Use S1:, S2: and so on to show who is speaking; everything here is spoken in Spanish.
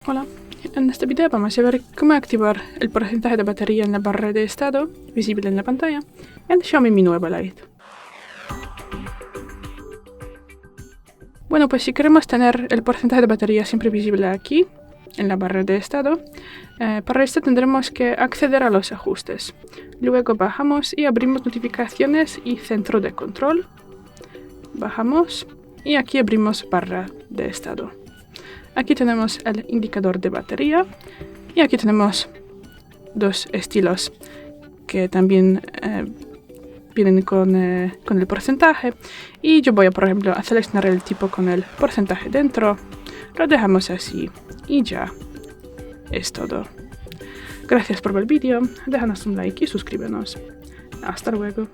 S1: Hola, en este video vamos a ver cómo activar el porcentaje de batería en la barra de estado, visible en la pantalla, en XIAOMI Mi nuevo Lite. Bueno, pues si queremos tener el porcentaje de batería siempre visible aquí, en la barra de estado, para esto tendremos que acceder a los ajustes. Luego bajamos y abrimos notificaciones y centro de control. Bajamos y aquí abrimos barra de estado. Aquí tenemos el indicador de batería y aquí tenemos dos estilos que también vienen con el porcentaje. Y yo voy a, por ejemplo, a seleccionar el tipo con el porcentaje dentro. Lo dejamos así y ya es todo. Gracias por ver el vídeo, déjanos un like y suscríbenos. Hasta luego.